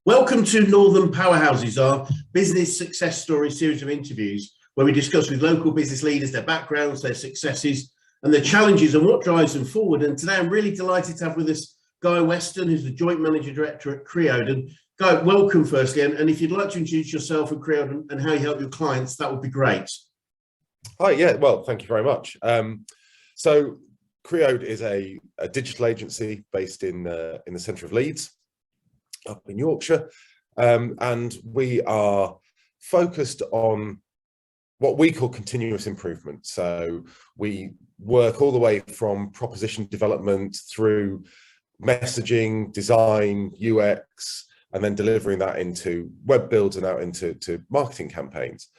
Welcome to Northern Powerhouses, our business success story series of interviews where we discuss with local business leaders their backgrounds, their successes and their challenges and what drives them forward. And today I'm really delighted to have with us Guy Weston, who's the Joint Managing Director at Creode. And Guy, welcome firstly. And if you'd like to introduce yourself and Creode and how you help your clients, that would be great. Hi, well, thank you very much. So Creode is a digital agency based in the centre of Leeds, up in Yorkshire, and we are focused on what we call continuous improvement. So we work all the way from proposition development through messaging, design, UX, and then delivering that into web builds and out into marketing campaigns.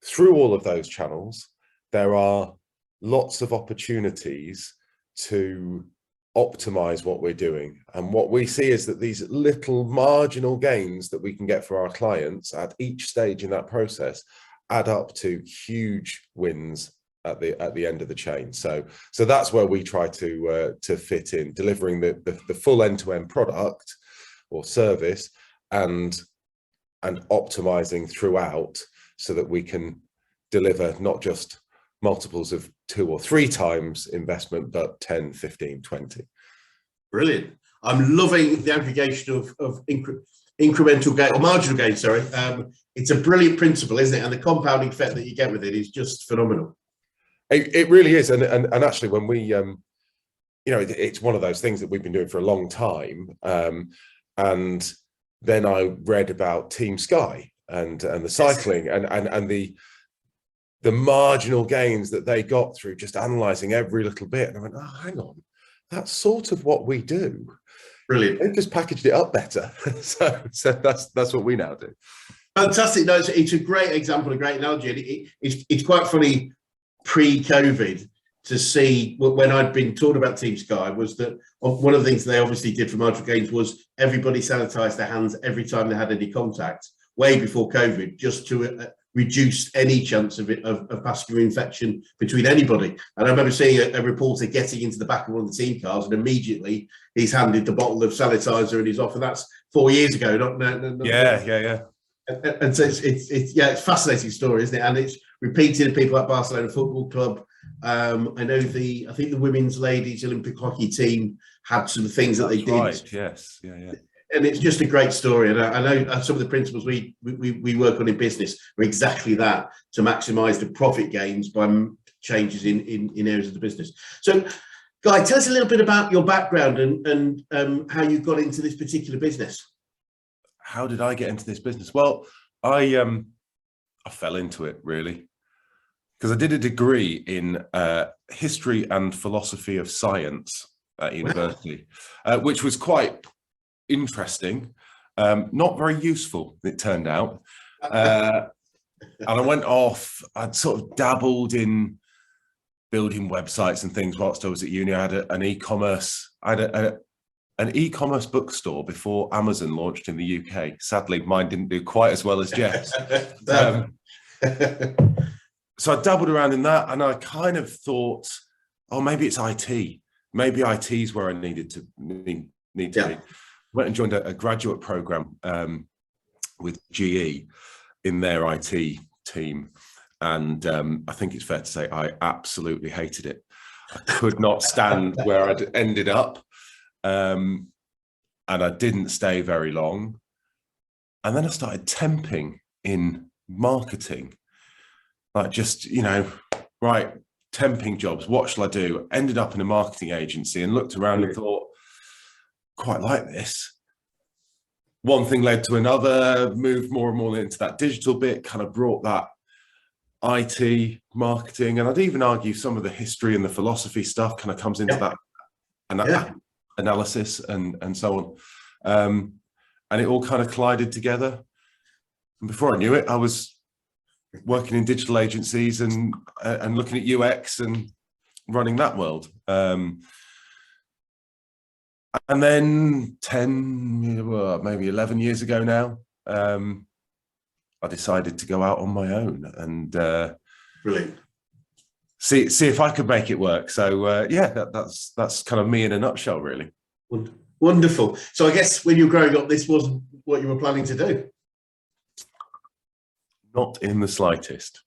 Through all of those channels, there are lots of opportunities to optimize what we're doing. And what we see is that these little marginal gains that we can get for our clients at each stage in that process add up to huge wins at the end of the chain. So that's where we try to fit in, delivering the full end-to-end product or service and optimizing throughout so that we can deliver not just multiples of 2 or 3 times investment, but 10, 15, 20. Brilliant. I'm loving the aggregation of incremental gain or marginal gain, sorry. It's a brilliant principle, isn't it? And the compounding effect that you get with it is just phenomenal. It really is. And actually when we, it's one of those things that we've been doing for a long time. And then I read about Team Sky and the cycling and the marginal gains that they got through just analysing every little bit. And I went, oh, hang on, that's sort of what we do. Brilliant. They've just packaged it up better. so that's what we now do. Fantastic. No, it's a great example, a great analogy. It's quite funny pre-COVID to see when I'd been taught about Team Sky was that one of the things they obviously did for marginal gains was everybody sanitised their hands every time they had any contact, way before COVID, just to reduce any chance of vascular infection between anybody. And I remember seeing a reporter getting into the back of one of the team cars, and immediately he's handed the bottle of sanitizer and he's off. And that's 4 years ago. Yeah. And so it's a fascinating story, isn't it? And it's repeated in people like Barcelona Football Club. I know I think the women's ladies Olympic hockey team had some things that they did. Right. Yes. Yeah. And it's just a great story. And I know some of the principles we work on in business are exactly that, to maximise the profit gains by changes in areas of the business. So, Guy, tell us a little bit about your background and how you got into this particular business. How did I get into this business? Well, I fell into it really, because I did a degree in history and philosophy of science at university, which was quite interesting, not very useful, it turned out. And I went off, I'd sort of dabbled in building websites and things whilst I was at uni. I had an e-commerce bookstore before Amazon launched in the UK. Sadly, mine didn't do quite as well as Jeff's. So I dabbled around in that, and I kind of thought, oh, maybe it's IT. Maybe IT is where I need to be. Went and joined a graduate program with GE in their IT team. And I think it's fair to say I absolutely hated it. I could not stand where I'd ended up. And I didn't stay very long. And then I started temping in marketing, like just, right, temping jobs. What shall I do? Ended up in a marketing agency and looked around and thought, quite like this. One thing led to another, moved more and more into that digital bit, kind of brought that IT marketing, and I'd even argue some of the history and the philosophy stuff kind of comes into that analysis and so on. And it all kind of collided together. And before I knew it, I was working in digital agencies and looking at UX and running that world. And then 10, maybe 11 years ago now, I decided to go out on my own and brilliant. See if I could make it work. So that's kind of me in a nutshell, really. Wonderful. So I guess when you were growing up, this wasn't what you were planning to do. Not in the slightest.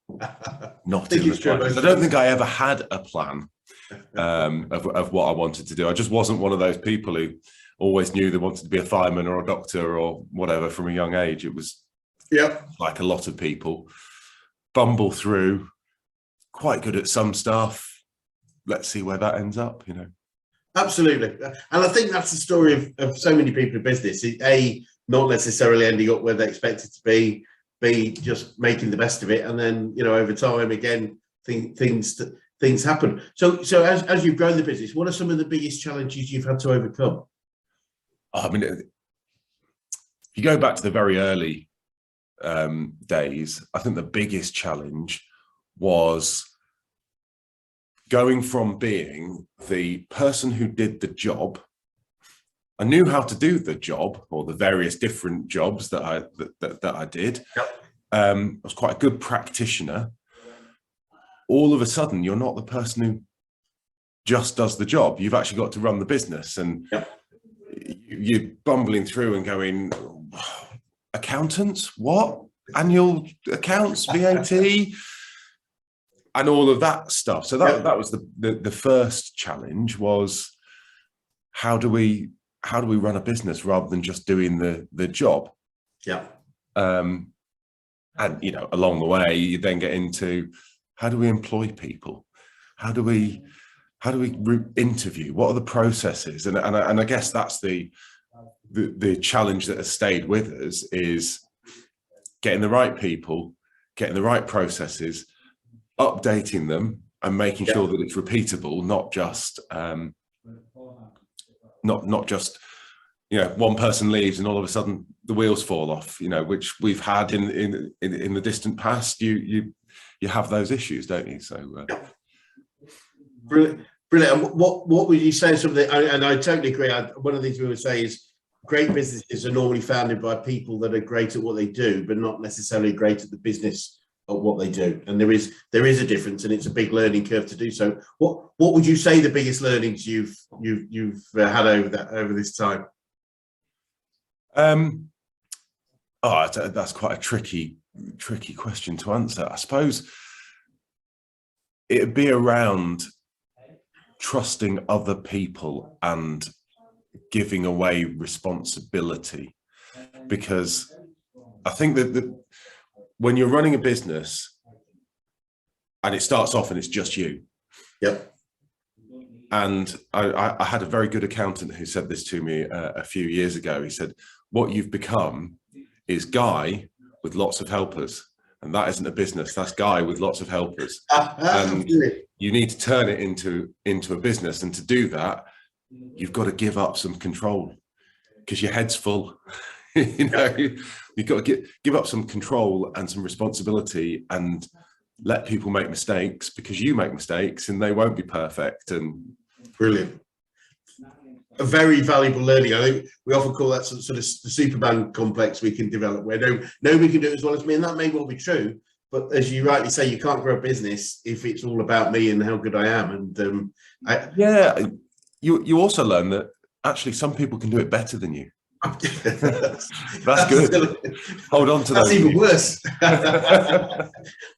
Not in the true. slightest. I don't think I ever had a plan of what I wanted to do. I just wasn't one of those people who always knew they wanted to be a fireman or a doctor or whatever from a young age. It was like a lot of people, bumble through, quite good at some stuff. Let's see where that ends up, you know. Absolutely. And I think that's the story of so many people in business. A, not necessarily ending up where they expected to be, B, just making the best of it. And then, you know, over time, again, things happen. So as you've grown the business, what are some of the biggest challenges you've had to overcome? I mean, if you go back to the very early days, I think the biggest challenge was going from being the person who did the job. I knew how to do the job, or the various different jobs that I did. I was quite a good practitioner. All of a sudden, you're not the person who just does the job. You've actually got to run the business, and you're bumbling through and going, accountants, what? Annual accounts, VAT, and all of that stuff. So that was the first challenge, was how do we run a business rather than just doing the job? And you know, along the way, you then get into, how do we employ people? How do we interview? What are the processes? And I guess that's the challenge that has stayed with us, is getting the right people, getting the right processes, updating them, and making sure that it's repeatable, not just not just, you know, one person leaves and all of a sudden the wheels fall off, you know, which we've had in the distant past. You have those issues, don't you? So Brilliant. And what would you say some of the, and I totally agree, one of the things we would say is great businesses are normally founded by people that are great at what they do, but not necessarily great at the business of what they do. And there is a difference, and it's a big learning curve to do so. What would you say the biggest learnings you've had over this time? That's quite a tricky question to answer. I suppose it'd be around trusting other people and giving away responsibility, because I think that when you're running a business and it starts off and it's just you. And I had a very good accountant who said this to me a few years ago. He said, what you've become is Guy with lots of helpers. And that isn't a business, that's Guy with lots of helpers. And you need to turn it into a business. And to do that, you've got to give up some control, because your head's full. You know, you've got to give up some control and some responsibility, and let people make mistakes, because you make mistakes and they won't be perfect. And brilliant. A very valuable learning. I think we often call that sort of the Superman complex we can develop, where nobody can do it as well as me. And that may well be true. But as you rightly say, you can't grow a business if it's all about me and how good I am. And you also learn that actually some people can do it better than you. That's good. Hold on to that. That's even worse.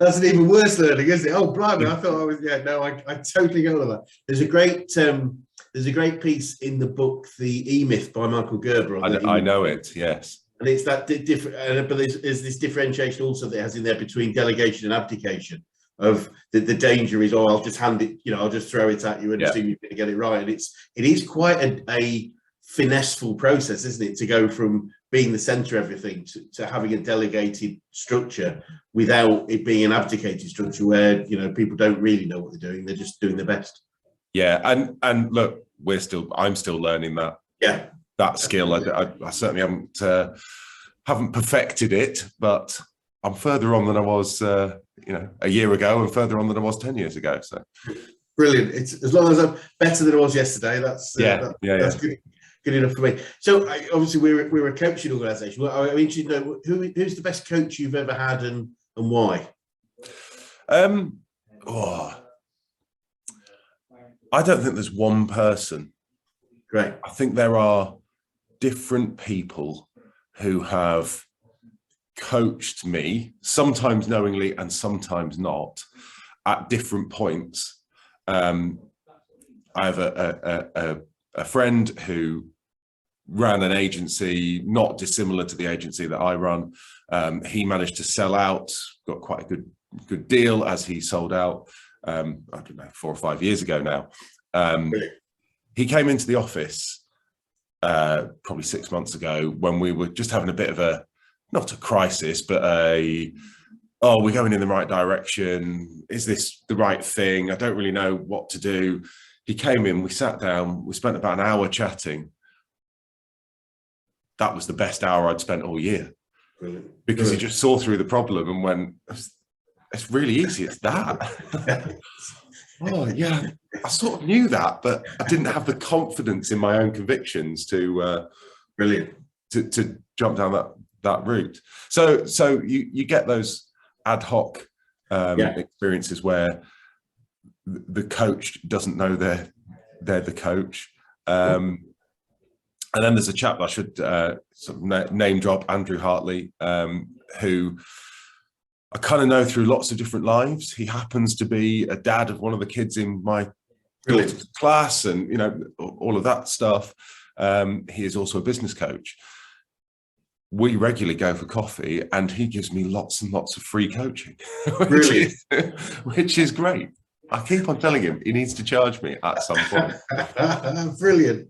That's an even worse learning, isn't it? Oh, blimey! I thought I was. Yeah, no, I totally go with that. There's a great piece in the book, The E-Myth by Michael Gerber. I know it. Yes. And it's that different, but there's this differentiation also that it has in there between delegation and abdication. Of the danger is, I'll just hand it, you know, I'll just throw it at you and assume you're going to get it right. And it is quite a finesseful process, isn't it, to go from being the center of everything to having a delegated structure without it being an abdicated structure where, you know, people don't really know what they're doing, they're just doing their best. Yeah, and look, I'm still learning that skill. I certainly haven't perfected it, but I'm further on than I was a year ago, and further on than I was 10 years ago. So brilliant. It's as long as I'm better than I was yesterday, that's good enough for me. So obviously we're a coaching organisation. Well, I'm interested to know who's the best coach you've ever had and why. I don't think there's one person. Great. I think there are different people who have coached me, sometimes knowingly and sometimes not, at different points. I have a friend who ran an agency not dissimilar to the agency that I run. He managed to sell out, got quite a good deal as he sold out, I don't know, 4 or 5 years ago now. He came into the office probably 6 months ago when we were just having a bit of a, not a crisis, but oh, we're going in the right direction. Is this the right thing? I don't really know what to do. He came in, we sat down, we spent about an hour chatting. That was the best hour I'd spent all year. Brilliant. Because he just saw through the problem and went, it's really easy, it's that. Oh yeah, I sort of knew that, but I didn't have the confidence in my own convictions to Brilliant. to jump down that route. So you get those ad hoc experiences where the coach doesn't know they're the coach. And then there's a chap I should sort of name drop, Andrew Hartley, who I kind of know through lots of different lives. He happens to be a dad of one of the kids in my daughter's class, and you know, all of that stuff. He is also a business coach. We regularly go for coffee, and he gives me lots and lots of free coaching, which is great. I keep on telling him he needs to charge me at some point. Brilliant.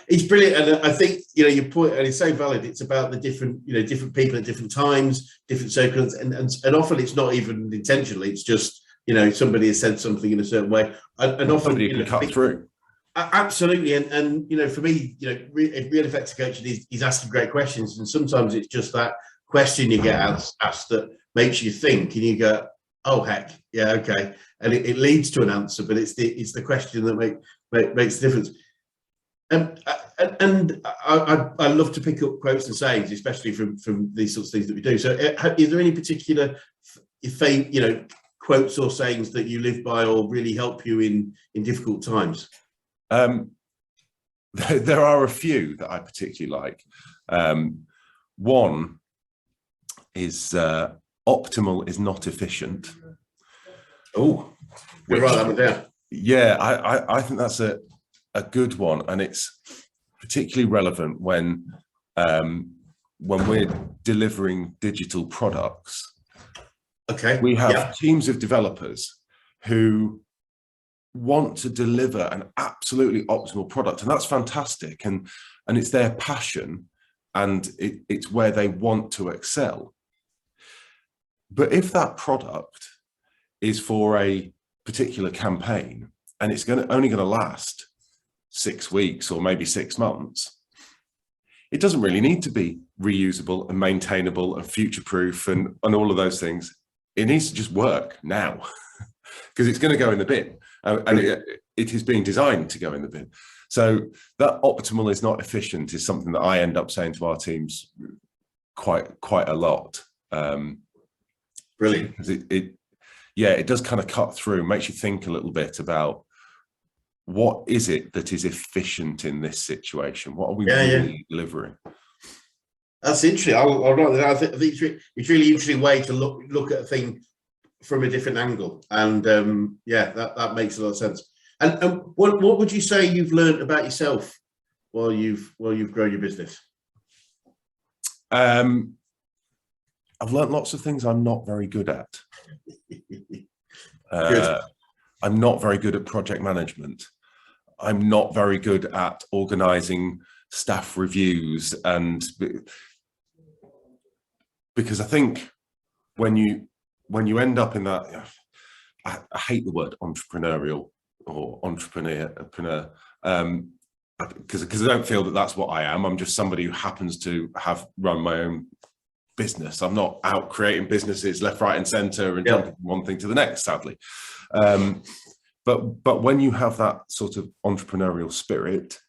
It's brilliant, and I think, you know, your point, and it's so valid. It's about the different, you know, different people at different times, different circumstances, and often it's not even intentionally. It's just, you know, somebody has said something in a certain way, and often somebody can cut through. Absolutely, and you know, for me, you know, real effective coaching is asking great questions, and sometimes it's just that question you get asked that makes you think, and you go, oh heck, yeah, okay, and it leads to an answer, but it's the question that makes the difference. And I love to pick up quotes and sayings, especially from these sorts of things that we do. So, is there any particular, you know, quotes or sayings that you live by or really help you in difficult times? There are a few that I particularly like. One is optimal is not efficient. Oh, write that one down. Yeah, I think that's a good one, and it's particularly relevant when we're delivering digital products. Okay. We have teams of developers who want to deliver an absolutely optimal product, and that's fantastic, and it's their passion, and it's where they want to excel. But if that product is for a particular campaign and it's only going to last 6 weeks or maybe 6 months, it doesn't really need to be reusable and maintainable and future-proof and all of those things. It needs to just work now because it's going to go in the bin, and it is being designed to go in the bin. So that optimal is not efficient is something that I end up saying to our teams quite a lot. Brilliant. Because it does kind of cut through, makes you think a little bit about what is it that is efficient in this situation? What are we really delivering? That's interesting. I'll write that. I think it's really interesting way to look at a thing from a different angle, and that makes a lot of sense. And what would you say you've learned about yourself while you've grown your business? I've learned lots of things I'm not very good at. I'm not very good at project management. I'm not very good at organising staff reviews, and because I think when you end up in that, I hate the word entrepreneurial or entrepreneur, because I don't feel that that's what I am. I'm just somebody who happens to have run my own business. I'm not out creating businesses left, right, and centre and jumping from one thing to the next, sadly. But when you have that sort of entrepreneurial spirit,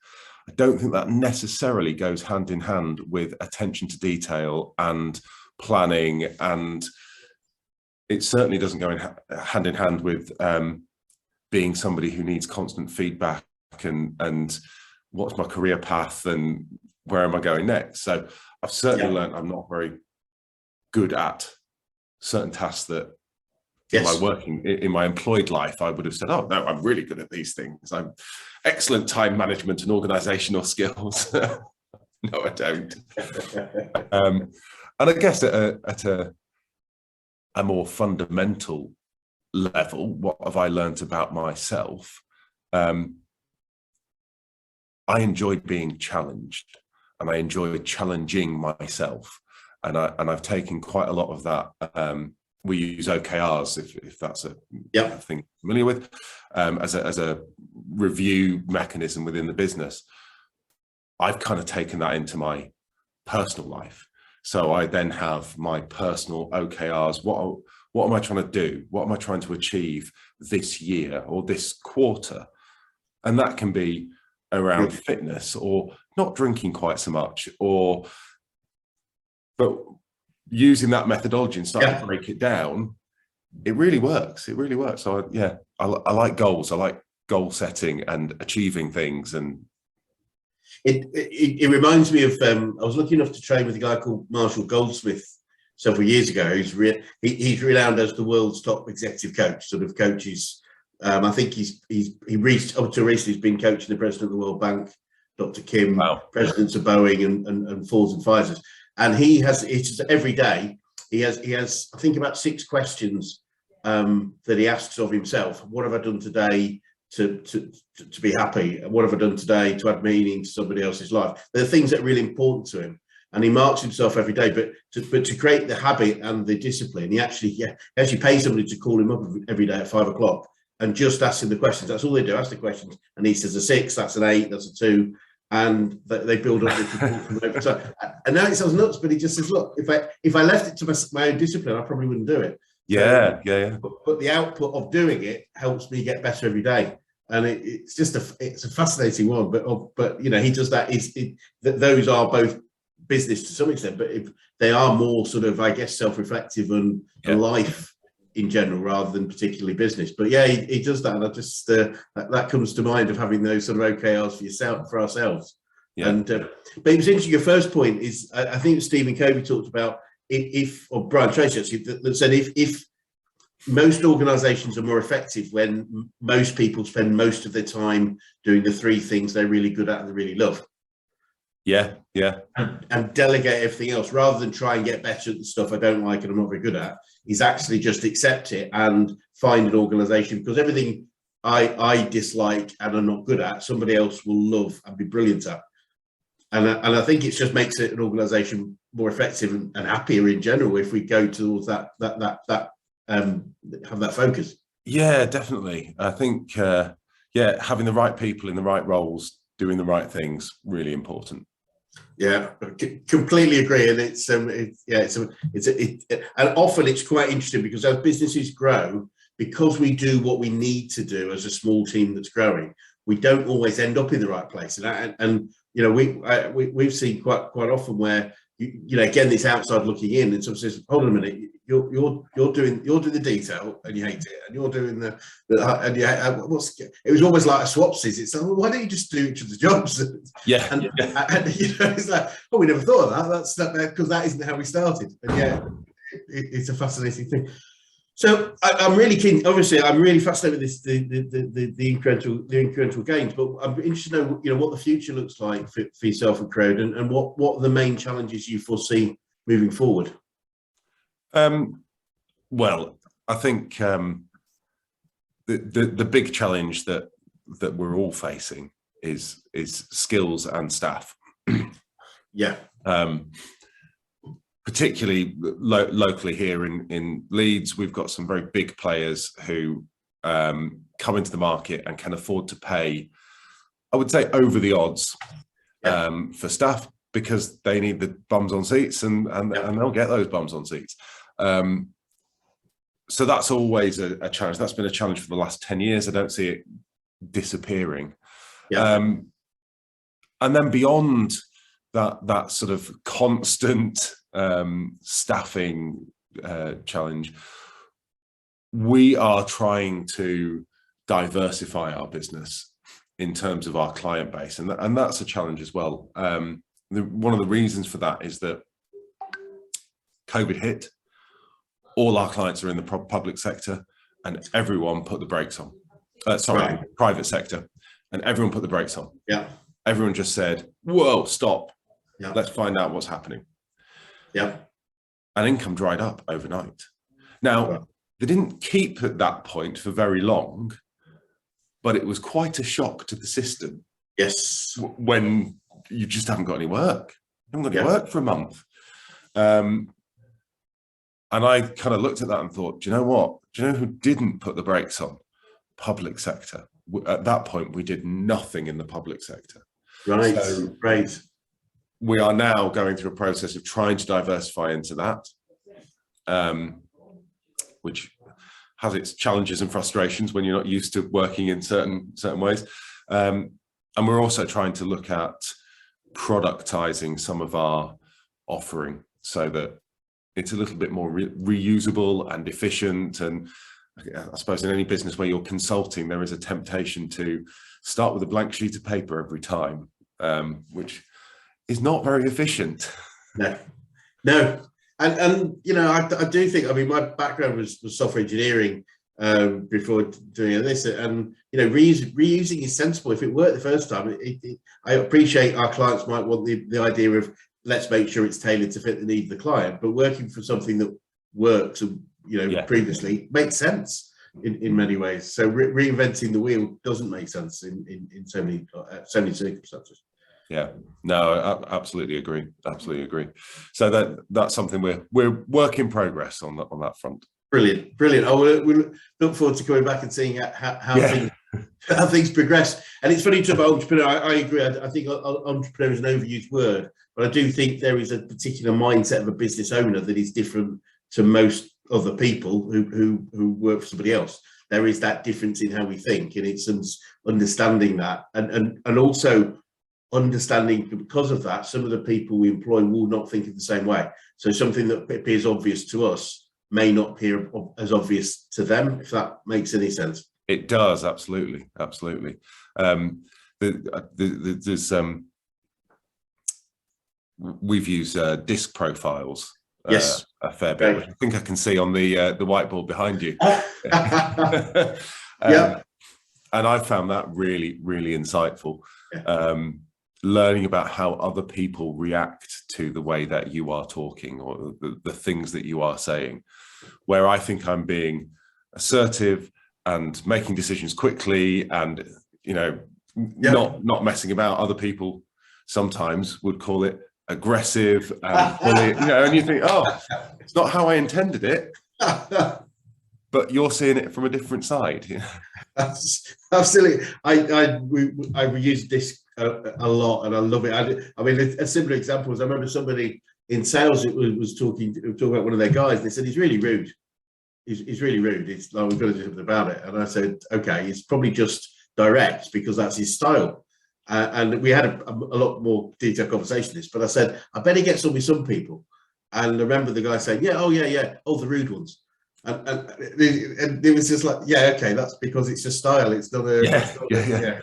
I don't think that necessarily goes hand in hand with attention to detail and planning, and it certainly doesn't go hand in hand with being somebody who needs constant feedback and what's my career path and where am I going next. So I've certainly learned I'm not very good at certain tasks that in my working, in my employed life, I would have said, oh no, I'm really good at these things. I'm excellent time management and organizational skills. No, I don't. And I guess at a more fundamental level, what have I learned about myself? I enjoyed being challenged, and I enjoyed challenging myself. And I've taken quite a lot of that. We use OKRs, if that's a thing you're familiar with, as a review mechanism within the business. I've kind of taken that into my personal life. So I then have my personal OKRs. What am I trying to do? What am I trying to achieve this year or this quarter? And that can be around fitness or not drinking quite so much, but using that methodology and starting to break it down, it really works. It really works. So I like goals. I like goal setting and achieving things. And it reminds me of, I was lucky enough to train with a guy called Marshall Goldsmith several years ago. He's renowned as the world's top executive coach, sort of coaches. I think he reached up to recently, he's been coaching the president of the World Bank, Dr. Kim, presidents of Boeing and Fords and Pfizer's. And it's every day, he has, I think, about 6 questions that he asks of himself. What have I done today to be happy? What have I done today to add meaning to somebody else's life? They're things that are really important to him. And he marks himself every day, but to create the habit and the discipline, he actually pays somebody to call him up every day at 5 o'clock and just ask him the questions. That's all they do, ask the questions. And he says a 6, that's an 8, that's a 2. And they build up from over time. And now it sounds nuts, but he just says, look, if I left it to my own discipline, I probably wouldn't do it. Yeah. But the output of doing it helps me get better every day. And it's just it's a fascinating one. But you know, he does that. Those are both business to some extent, but if they are more sort of, I guess, self-reflective and life in general rather than particularly business. But yeah, he does that, and I just that comes to mind of having those sort of OKRs for ourselves. And but it was interesting. Your first point is, I think Stephen Covey talked about or Brian Tracy actually, that said if most organizations are more effective when most people spend most of their time doing the 3 things they're really good at and they really love. And delegate everything else rather than try and get better at the stuff I don't like and I'm not very good at, is actually just accept it and find an organization, because everything I dislike and I'm not good at, somebody else will love and be brilliant at. And I think it just makes it an organization more effective and happier in general if we go towards that have that focus. Yeah, definitely. I think having the right people in the right roles doing the right things, really important. Yeah, completely agree. And and often it's quite interesting because as businesses grow, because we do what we need to do as a small team that's growing, we don't always end up in the right place. And you know, we've seen quite often where you know, again, this outside looking in, and someone says, hold on a minute, you're doing the detail and you hate it, and you're doing the and it was almost like a swapsies. It's like, well, why don't you just do each of the jobs? And you know, it's like, oh, we never thought of that. That's not because that isn't how we started. And yeah, it's a fascinating thing. So I'm really keen. Obviously, I'm really fascinated with this, the incremental gains. But I'm interested to know, you know, what the future looks like for yourself and Creode, and what are the main challenges you foresee moving forward. Well, I think the big challenge that we're all facing is skills and staff. Particularly locally here in Leeds, we've got some very big players who come into the market and can afford to pay, I would say, over the odds for staff, because they need the bums on seats, and they'll get those bums on seats. So that's always a challenge. That's been a challenge for the last 10 years. I don't see it disappearing. And then beyond that sort of constant staffing challenge, we are trying to diversify our business. in terms of our client base, and that's a challenge as well. One of the reasons for that is that COVID hit, all our clients are in the public sector, and everyone put the brakes on. Sorry, private sector, and everyone put the brakes on. Yeah. Everyone just said, whoa, stop. Yeah. Let's find out what's happening. Yeah. And income dried up overnight. Now, they didn't keep at that point for very long, but it was quite a shock to the system. Yes. When you just haven't got any work. You haven't got any work for a month. And I kind of looked at that and thought, do you know what? Do you know who didn't put the brakes on? Public sector. At that point, we did nothing in the public sector. Right. So Great. we are now going through a process of trying to diversify into that, which has its challenges and frustrations when you're not used to working in certain ways. And we're also trying to look at productizing some of our offering so that it's a little bit more reusable and efficient. And I suppose in any business where you're consulting, there is a temptation to start with a blank sheet of paper every time, which is not very efficient. No. And you know, I do think, I mean, my background was software engineering before doing this, and you know, reusing is sensible. If it worked the first time, I appreciate our clients might want the idea of let's make sure it's tailored to fit the need of the client, but working for something that works, you know, previously makes sense in many ways. So reinventing the wheel doesn't make sense in so many circumstances. Yeah, no, absolutely agree. Absolutely agree. So that's something we're work in progress on that front. Brilliant. We look forward to coming back and seeing how things progress. And it's funny to talk about entrepreneur. I agree. I think entrepreneur is an overused word, but I do think there is a particular mindset of a business owner that is different to most other people who work for somebody else. There is that difference in how we think, and it's understanding that, and also understanding because of that, some of the people we employ will not think of the same way. So something that appears obvious to us may not appear as obvious to them, if that makes any sense. It does, absolutely. We've used disc profiles a fair bit, which I think I can see on the whiteboard behind you. And I found that really, really insightful. Learning about how other people react to the way that you are talking or the things that you are saying, where I think I'm being assertive and making decisions quickly and, you know, not messing about. Other people sometimes would call it aggressive and bully, you know, and you think, oh, it's not how I intended it, but you're seeing it from a different side. Absolutely. I use this a lot, and I love it. I mean, a similar example is I remember somebody in sales was talking about one of their guys, and they said he's really rude. He's really rude. It's like, we've got to do something about it. And I said, okay, it's probably just direct because that's his style. And we had a lot more detailed conversation on this, but I said, I bet he gets on with some people. And I remember the guy saying, the rude ones. And it was just like, okay, that's because it's a style. It's not a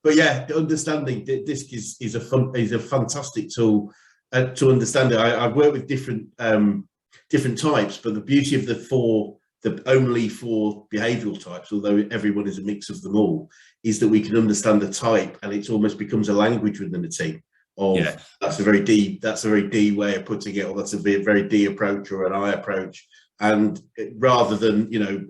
but understanding DISC is a fantastic tool to understand it. I've worked with different types, but the beauty of the only four behavioural types, although everyone is a mix of them all, is that we can understand the type, and it almost becomes a language within the team. That's a very D way of putting it, or that's a very D approach or an I approach. And rather than, you know,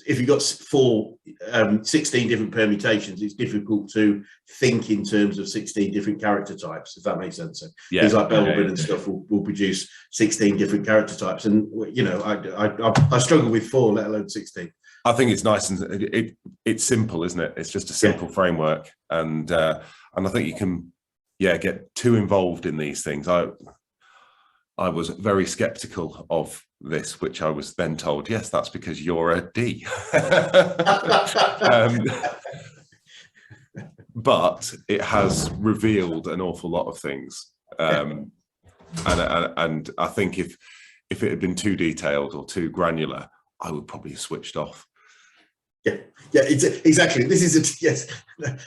if you've got 16 different permutations, it's difficult to think in terms of 16 different character types, if that makes sense. So things like Belbin and stuff will produce 16 different character types. And, you know, I struggle with 4, let alone 16. I think it's nice, and it's simple, isn't it? It's just a simple framework. And I think you can, get too involved in these things. I was very skeptical of this, which I was then told, yes, that's because you're a D. But it has revealed an awful lot of things. And I think if it had been too detailed or too granular, I would probably have switched off. Yeah, yeah, it's exactly. This is yes.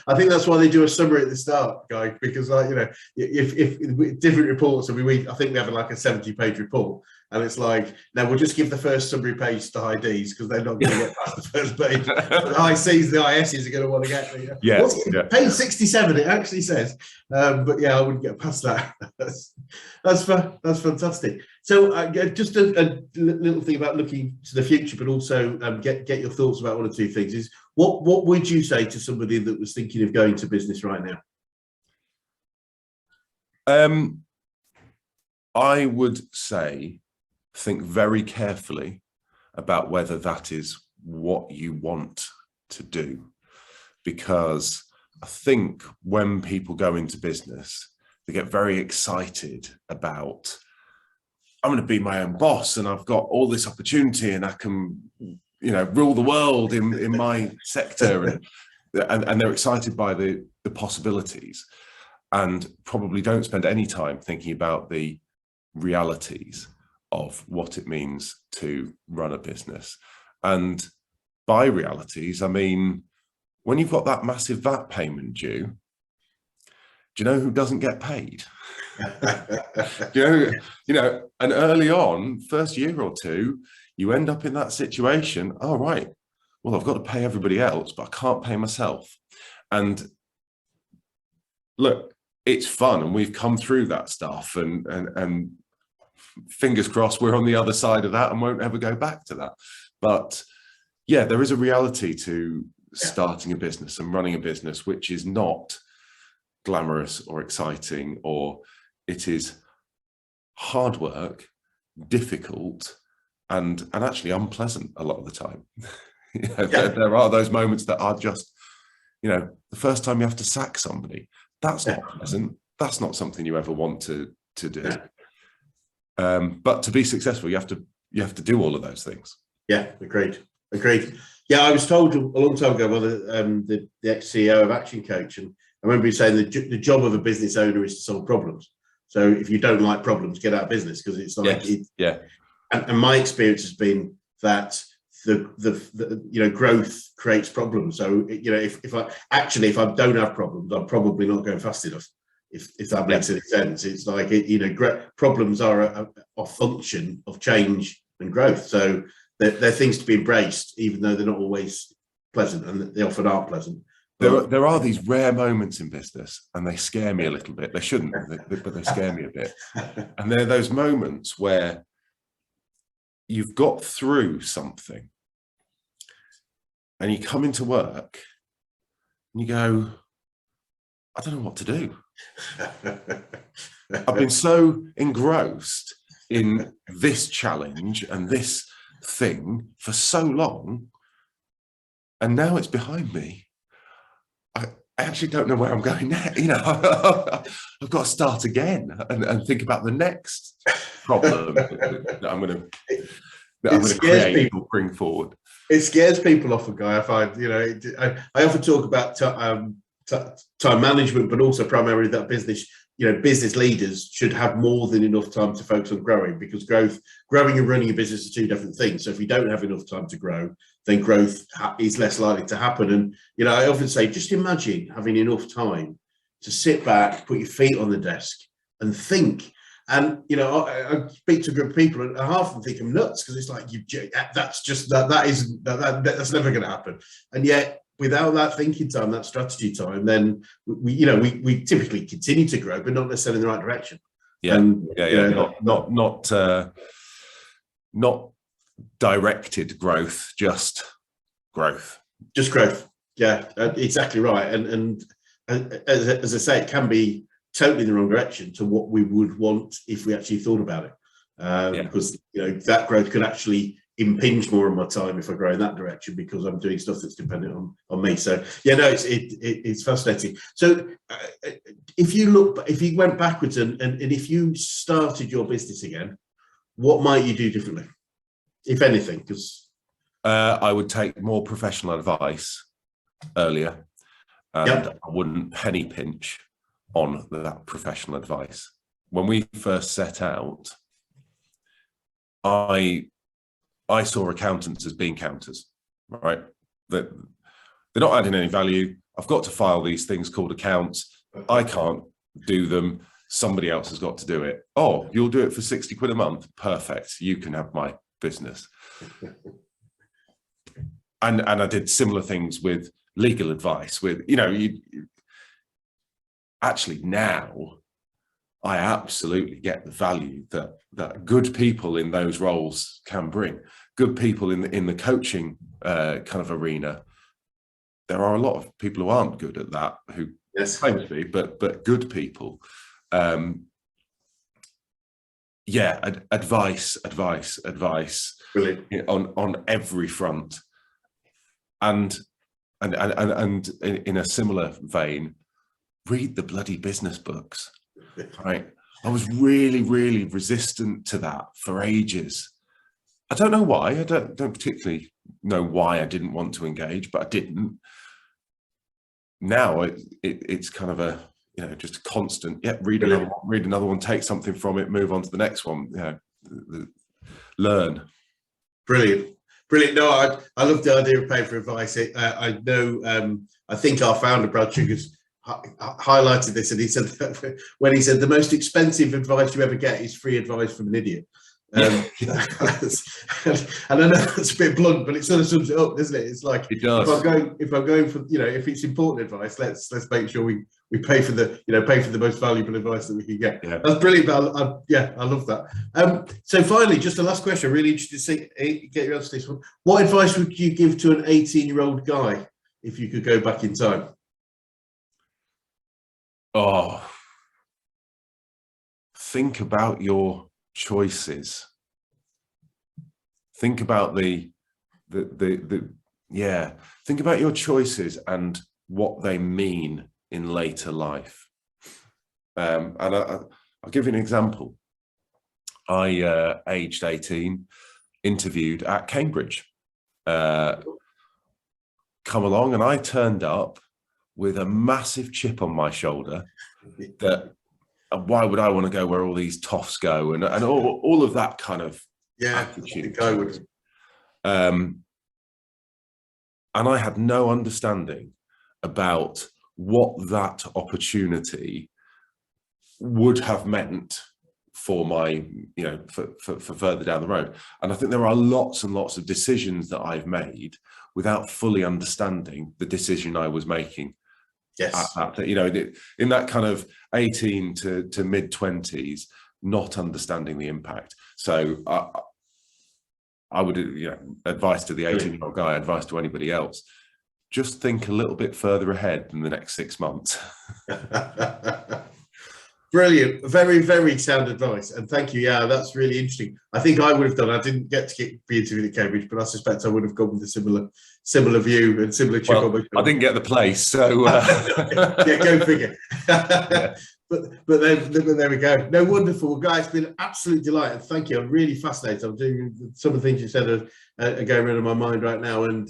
I think that's why they do a summary at the start, Guy, because like if different reports, I think we have like a 70-page report, and it's like now we'll just give the first summary page to high Ds because they're not going to get past the first page. The high Cs, the ISs are going to want to get there. Yeah, Page 67, it actually says, but yeah, I wouldn't get past that. That's fantastic. So just a little thing about looking to the future, but also get your thoughts about one or two things. Is what would you say to somebody that was thinking of going to business right now? I would say think very carefully about whether that is what you want to do, because I think when people go into business, they get very excited about, I'm going to be my own boss and I've got all this opportunity and I can, rule the world in my sector, and they're excited by the possibilities, and probably don't spend any time thinking about the realities of what it means to run a business. And by realities, I mean, when you've got that massive VAT payment due, do you know who doesn't get paid? And early on, first year or two, you end up in that situation. Oh, right. Well, I've got to pay everybody else, but I can't pay myself. And look, it's fun, and we've come through that stuff, and fingers crossed we're on the other side of that and won't ever go back to that. But yeah, there is a reality to starting a business and running a business, which is not glamorous or exciting, or it is hard work, difficult, and actually unpleasant a lot of the time. There are those moments that are just, the first time you have to sack somebody, that's not pleasant. That's not something you ever want to do. But to be successful, you have to do all of those things. Yeah, agreed. Yeah, I was told a long time ago by the ex-CEO of Action Coach, and I remember you saying the job of a business owner is to solve problems. So if you don't like problems, get out of business, because it's like And my experience has been that the growth creates problems. So if I don't have problems, I'm probably not going fast enough. If that makes any sense, it's like problems are a function of change and growth. So they're things to be embraced, even though they're not always pleasant, and they often aren't pleasant. There are these rare moments in business, and they scare me a little bit. They shouldn't, but they scare me a bit. And they're those moments where you've got through something and you come into work and you go, I don't know what to do. I've been so engrossed in this challenge and this thing for so long, and now it's behind me. I actually don't know where I'm going next. I've got to start again and think about the next problem that I'm going to create or bring forward. It scares people often, Guy. I find, I often talk about time management, but also primarily that business leaders should have more than enough time to focus on growing, because growing and running a business are two different things. So if you don't have enough time to grow, then growth is less likely to happen. And, I often say, just imagine having enough time to sit back, put your feet on the desk and think. And, I speak to a group of people, and half of them think I'm nuts, because it's like, that's never going to happen. And yet, without that thinking time, that strategy time, then we typically continue to grow, but not necessarily in the right direction. Not directed growth, just growth. Just growth. Yeah, exactly right. And as I say, it can be totally in the wrong direction to what we would want if we actually thought about it. Because that growth could actually impinge more on my time if I grow in that direction, because I'm doing stuff that's dependent on me. So it's fascinating. So if you went backwards and if you started your business again, what might you do differently, if anything? Because I would take more professional advice earlier, and I wouldn't penny pinch on that professional advice. When we first set out, I saw accountants as bean counters, right? they're not adding any value. I've got to file these things called accounts. I can't do them. Somebody else has got to do it. Oh, you'll do it for 60 quid a month. Perfect. You can have my business. And I did similar things with legal advice, with, actually now I absolutely get the value that good people in those roles can bring. Good people in the coaching kind of arena. There are a lot of people who aren't good at that, who claim to be, but good people. Advice Brilliant. on every front. And in a similar vein, read the bloody business books, right? I was really, really resistant to that for ages. I don't know why. I don't particularly know why I didn't want to engage, but I didn't. Now it's kind of a, just a constant. Yeah, read another one, take something from it, move on to the next one. Learn. Brilliant. No, I love the idea of paying for advice. I know. I think our founder Brad Sugars highlighted this, and he said that when he said the most expensive advice you ever get is free advice from an idiot. And I know that's a bit blunt, but it sort of sums it up, doesn't it? It's like, it does. if I'm going for, if it's important advice, let's make sure we pay for the most valuable advice that we can get. Yeah. That's brilliant. I love that. So finally, just a last question. Really interested to get your answer to this one. What advice would you give to an 18-year-old guy if you could go back in time? Oh, think about your choices. Think about think about your choices and what they mean in later life. And I'll give you an example. I aged 18, interviewed at Cambridge. Come along, and I turned up with a massive chip on my shoulder that why would I want to go where all these toffs go, and all of that kind of attitude. I would. And I had no understanding about what that opportunity would have meant for my, for further down the road. And I think there are lots and lots of decisions that I've made without fully understanding the decision I was making. Yes. In that kind of 18 to mid 20s, not understanding the impact. So I would, advice to the 18-year-old guy, advice to anybody else, just think a little bit further ahead than the next 6 months. Brilliant. Very, very sound advice. And thank you. Yeah, that's really interesting. I think I would have done. I didn't get to be interviewed at Cambridge, but I suspect I would have gone with a similar view and similar chip. Well, I didn't get the place, so yeah, go figure. Yeah. But there we go. No, wonderful. Well, guys, it's been an absolute delight, and thank you. I'm really fascinated. I'm doing some of the things you said are going around in my mind right now, and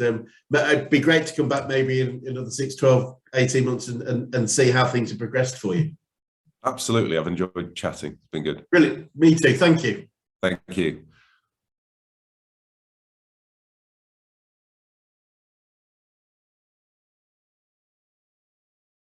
but it'd be great to come back maybe in another 6, 12, 18 months and see how things have progressed for you. Absolutely. I've enjoyed chatting. It's been good. Brilliant. Me too. Thank you. Thank you.